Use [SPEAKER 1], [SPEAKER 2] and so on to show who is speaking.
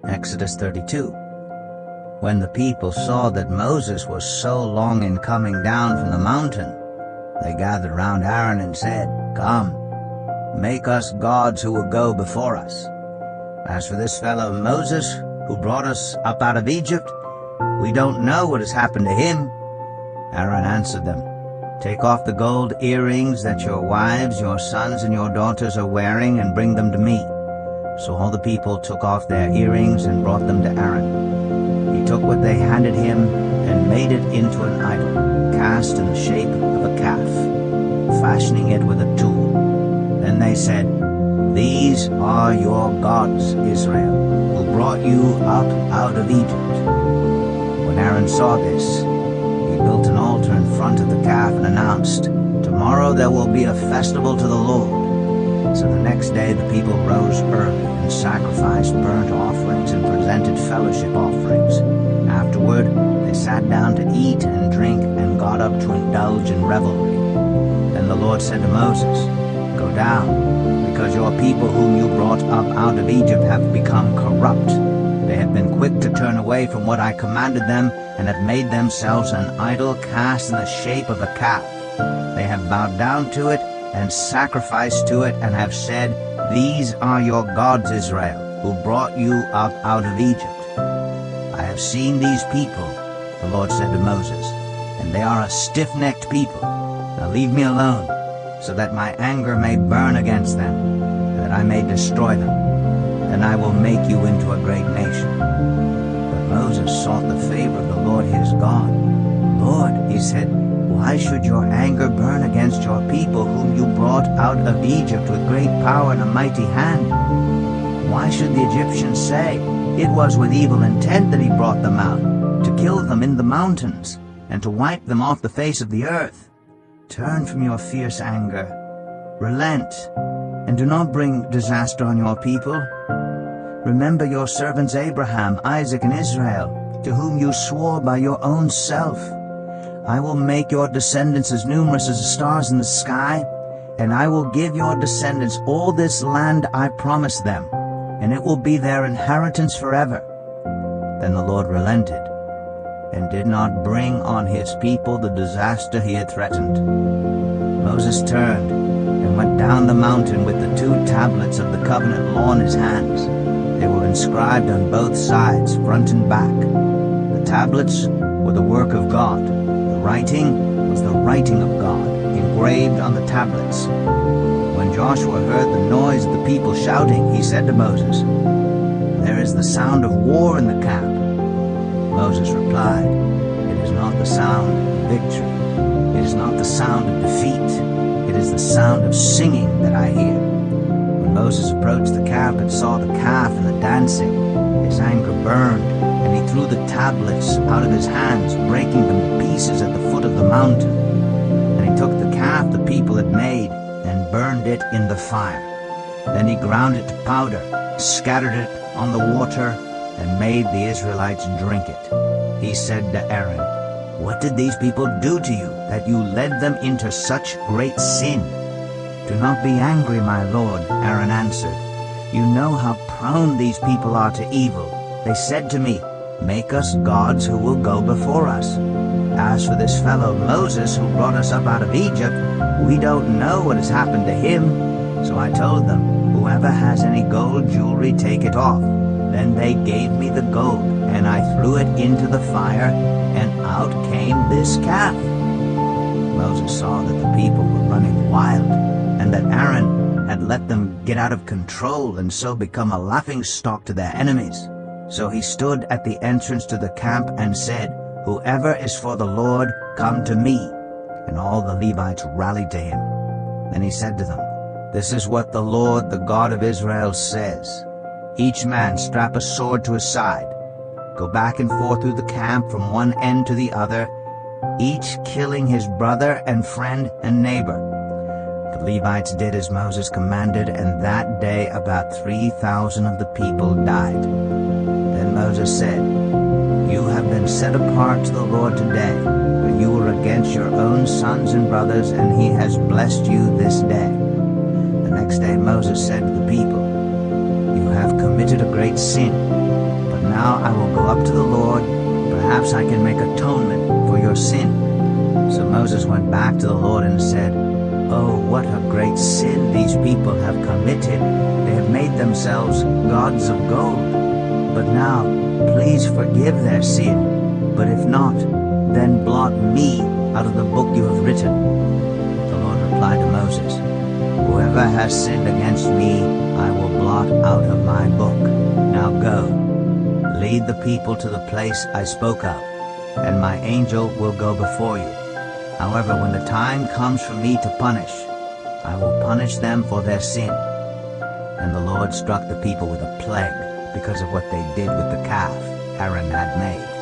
[SPEAKER 1] Exodus 32. When the people saw that Moses was so long in coming down from the mountain, they gathered round Aaron and said, "Come, make us gods who will go before us. As for this fellow Moses, who brought us up out of Egypt, we don't know what has happened to him." Aaron answered them, "Take off the gold earrings that your wives, your sons, and your daughters are wearing, and bring them to me." So all the people took off their earrings and brought them to Aaron. He took what they handed him and made it into an idol, cast in the shape of a calf, fashioning it with a tool. Then they said, "These are your gods, Israel, who brought you up out of Egypt." When Aaron saw this, he built an altar in front of the calf and announced, "Tomorrow there will be a festival to the Lord." So the next day the people rose early and sacrificed burnt offerings and presented fellowship offerings. Afterward they sat down to eat and drink and got up to indulge in revelry. Then the Lord said to Moses, "Go down, because your people whom you brought up out of Egypt have become corrupt. They have been quick to turn away from what I commanded them, and have made themselves an idol cast in the shape of a calf. They have bowed down to it and sacrificed to it, and have said, 'These are your gods, Israel, who brought you up out of Egypt.' I have seen these people," the Lord said to Moses, "and they are a stiff-necked people. Now leave me alone, so that my anger may burn against them, and that I may destroy them. Then I will make you into a great nation." But Moses sought the favor of the Lord his God. "Lord," he said, "why should your anger burn against your people whom you brought out of Egypt with great power and a mighty hand? Why should the Egyptians say, 'It was with evil intent that he brought them out, to kill them in the mountains, and to wipe them off the face of the earth'? Turn from your fierce anger, relent, and do not bring disaster on your people. Remember your servants Abraham, Isaac, and Israel, to whom you swore by your own self. I will make your descendants as numerous as the stars in the sky, and I will give your descendants all this land I promised them, and it will be their inheritance forever." Then the Lord relented, and did not bring on his people the disaster he had threatened. Moses turned and went down the mountain with the 2 tablets of the covenant law in his hands. They were inscribed on both sides, front and back. The tablets were the work of God. The writing was the writing of God, engraved on the tablets. When Joshua heard the noise of the people shouting, he said to Moses, "There is the sound of war in the camp." Moses replied, "It is not the sound of victory. It is not the sound of defeat. It is the sound of singing that I hear." When Moses approached the camp and saw the calf and the dancing, his anger burned, and he threw the tablets out of his hands, breaking them to pieces at the foot of the mountain. And he took the calf the people had made and burned it in the fire. Then he ground it to powder, scattered it on the water, and made the Israelites drink it. He said to Aaron, "What did these people do to you, that you led them into such great sin?" "Do not be angry, my lord," Aaron answered. "You know how prone these people are to evil. They said to me, 'Make us gods who will go before us.' As for this fellow Moses who brought us up out of Egypt, we don't know what has happened to him." So I told them, "Whoever has any gold jewelry, take it off." Then they gave me the gold, and I threw it into the fire, and out came this calf. Moses saw that the people were running wild, and that Aaron had let them get out of control and so become a laughingstock to their enemies. So he stood at the entrance to the camp and said, "Whoever is for the Lord, come to me." And all the Levites rallied to him. Then he said to them, "This is what the Lord, the God of Israel, says. Each man strap a sword to his side. Go back and forth through the camp from one end to the other, each killing his brother and friend and neighbor." The Levites did as Moses commanded, and that day about 3,000 of the people died. Then Moses said, "You have been set apart to the Lord today, for you were against your own sons and brothers, and he has blessed you this day." The next day Moses said to the people, "You have committed a great sin. Now I will go up to the Lord. Perhaps I can make atonement for your sin." So Moses went back to the Lord and said, "Oh, what a great sin these people have committed. They have made themselves gods of gold. But now, please forgive their sin. But if not, then blot me out of the book you have written." The Lord replied to Moses, "Whoever has sinned against me, I will blot out of my book. Now go, lead the people to the place I spoke of, and my angel will go before you. However, when the time comes for me to punish, I will punish them for their sin." And the Lord struck the people with a plague because of what they did with the calf Aaron had made.